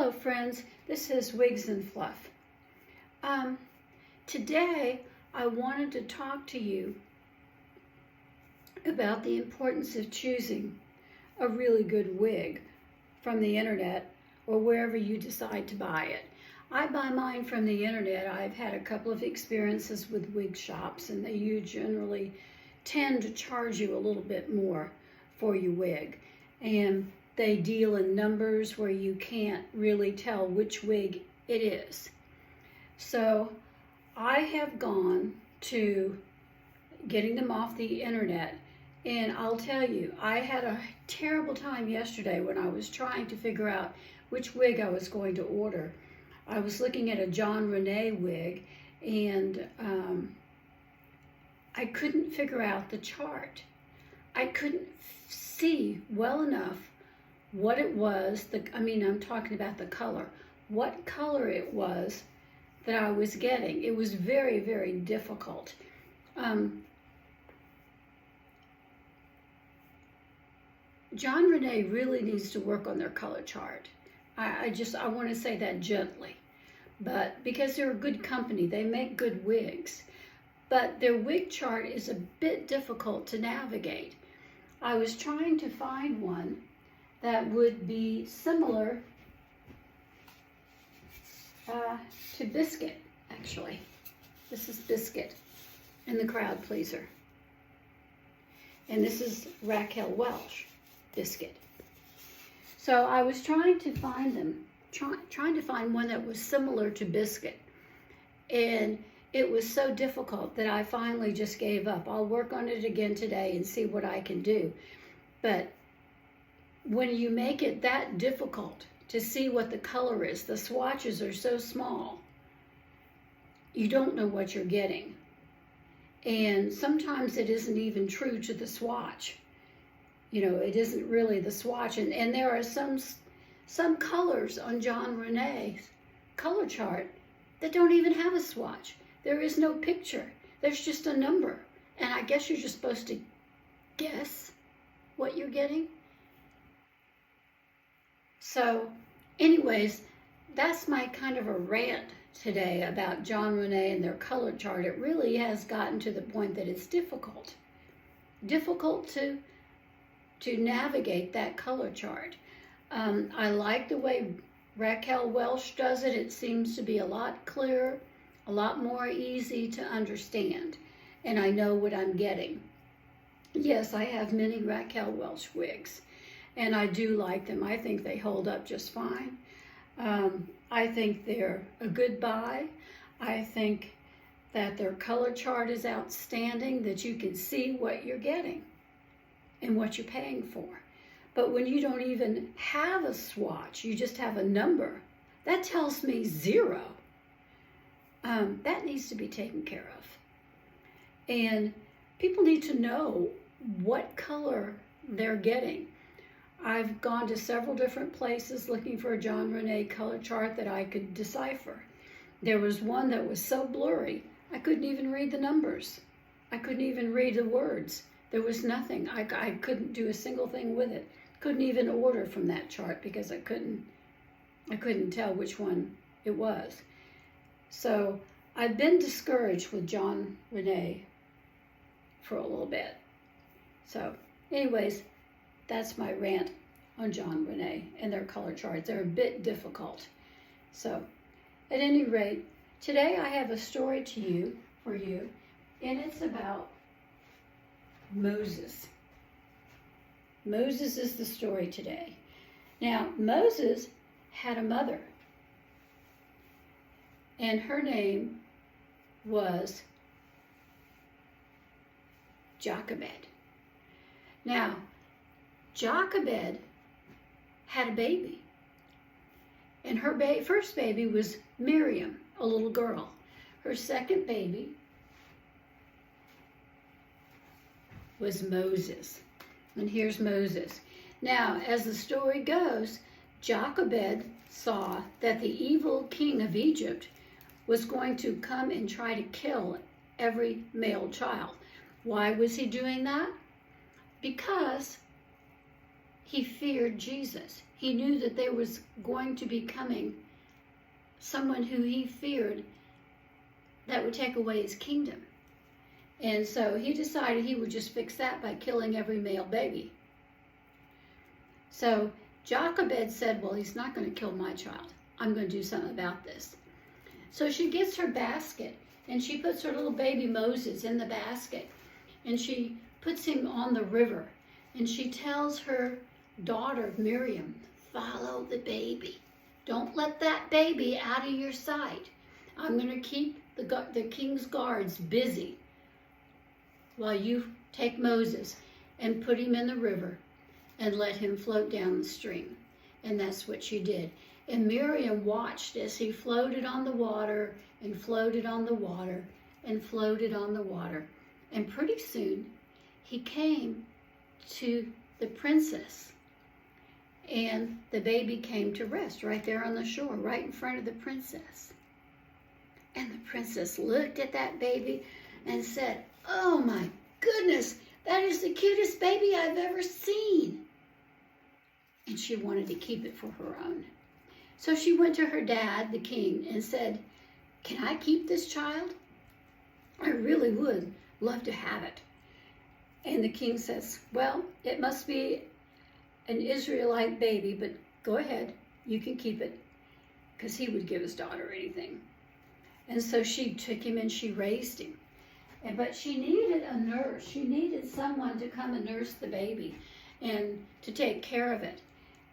Hello friends, this is Wigs and Fluff. Today I wanted to talk to you about the importance of choosing a really good wig from the internet or wherever you decide to buy it. I buy mine from the internet. I've had a couple of experiences with wig shops, and they generally tend to charge you a little bit more for your wig. And they deal in numbers where you can't really tell which wig it is. So I have gone to getting them off the internet, and I'll tell you, I had a terrible time yesterday when I was trying to figure out which wig I was going to order. I was looking at a John Renee wig, and I couldn't figure out the chart. I couldn't see well enough what it was, I'm talking about the color, what color it was that I was getting. It was very, very difficult. John Renee really needs to work on their color chart. I want to say that gently, but because they're a good company, they make good wigs, but their wig chart is a bit difficult to navigate. I was trying to find one that would be similar to Biscuit, actually. This is Biscuit in the Crowd Pleaser. And this is Raquel Welch, Biscuit. So I was trying to find them, trying to find one that was similar to Biscuit. And it was so difficult that I finally just gave up. I'll work on it again today and see what I can do. But when you make it that difficult to see what the color is, the swatches are so small, you don't know what you're getting. And sometimes it isn't even true to the swatch. You know, it isn't really the swatch. And there are some colors on John Renee's color chart that don't even have a swatch. There is no picture. There's just a number. And I guess you're just supposed to guess what you're getting. So anyways, that's my kind of a rant today about John Renee and their color chart. It really has gotten to the point that it's difficult to navigate that color chart. I like the way Raquel Welch does it. It seems to be a lot clearer, a lot more easy to understand, and I know what I'm getting. Yes, I have many Raquel Welch wigs, and I do like them. I think they hold up just fine. I think they're a good buy. I think that their color chart is outstanding, that you can see what you're getting and what you're paying for. But when you don't even have a swatch, you just have a number, that tells me zero. That needs to be taken care of. And people need to know what color they're getting. I've gone to several different places looking for a John Renee color chart that I could decipher. There was one that was so blurry, I couldn't even read the numbers. I couldn't even read the words. There was nothing. I couldn't do a single thing with it. Couldn't even order from that chart because I couldn't tell which one it was. So I've been discouraged with John Renee for a little bit. So anyways, that's my rant on John Renee and their color charts. They're a bit difficult. So at any rate, today I have a story for you, and it's about Moses. Moses is the story today. Now, Moses had a mother, and her name was Jochebed. Now, Jochebed had a baby, and her first baby was Miriam, a little girl. Her second baby was Moses, and here's Moses. Now, as the story goes, Jochebed saw that the evil king of Egypt was going to come and try to kill every male child. Why was he doing that? Because he feared Jesus. He knew that there was going to be coming someone who he feared that would take away his kingdom. And so he decided he would just fix that by killing every male baby. So Jochebed said, well, he's not going to kill my child. I'm going to do something about this. So she gets her basket, and she puts her little baby Moses in the basket, and she puts him on the river, and she tells her daughter Miriam, follow the baby. Don't let that baby out of your sight. I'm going to keep the king's guards busy while you take Moses and put him in the river and let him float down the stream. And that's what she did. And Miriam watched as he floated on the water and floated on the water and floated on the water. And pretty soon he came to the princess. And the baby came to rest right there on the shore, right in front of the princess. And the princess looked at that baby and said, oh my goodness, that is the cutest baby I've ever seen. And she wanted to keep it for her own. So she went to her dad, the king, and said, can I keep this child? I really would love to have it. And the king says, well, it must be an Israelite baby, but go ahead, you can keep it, because he would give his daughter anything. And so she took him and she raised him. But she needed a nurse. She needed someone to come and nurse the baby and to take care of it.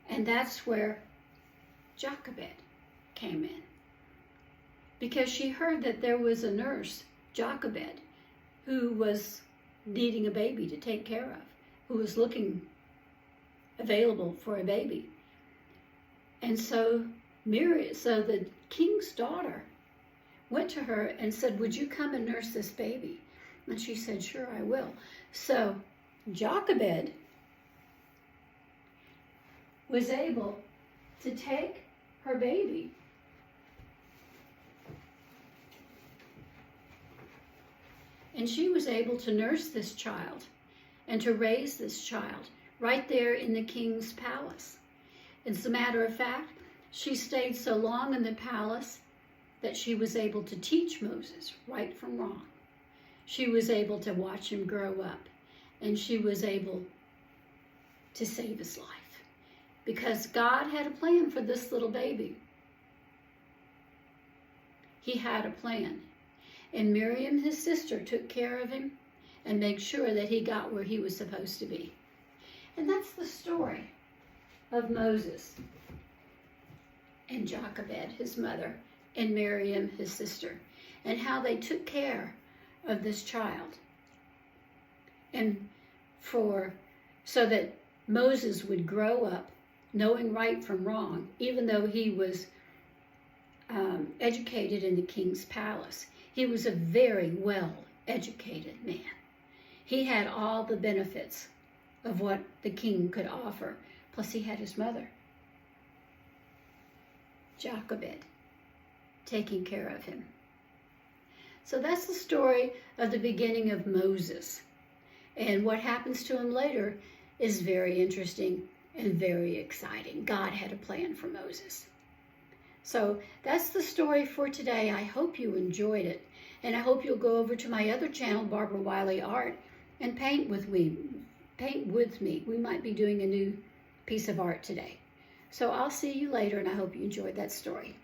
And that's where Jochebed came in. Because she heard that there was a nurse, Jochebed, who was needing a baby to take care of, who was looking available for a baby. And so the king's daughter went to her and said, would you come and nurse this baby? And she said, sure, I will. So Jochebed was able to take her baby and she was able to nurse this child and to raise this child right there in the king's palace. As a matter of fact, she stayed so long in the palace that she was able to teach Moses right from wrong. She was able to watch him grow up, and she was able to save his life because God had a plan for this little baby. He had a plan, and Miriam, his sister, took care of him and made sure that he got where he was supposed to be. And that's the story of Moses and Jochebed, his mother, and Miriam, his sister, and how they took care of this child. And so that Moses would grow up knowing right from wrong, even though he was educated in the king's palace. He was a very well-educated man. He had all the benefits of what the king could offer. Plus he had his mother, Jochebed, taking care of him. So that's the story of the beginning of Moses. And what happens to him later is very interesting and very exciting. God had a plan for Moses. So that's the story for today. I hope you enjoyed it. And I hope you'll go over to my other channel, Barbara Wiley Art, and paint with me. We might be doing a new piece of art today. So I'll see you later, and I hope you enjoyed that story.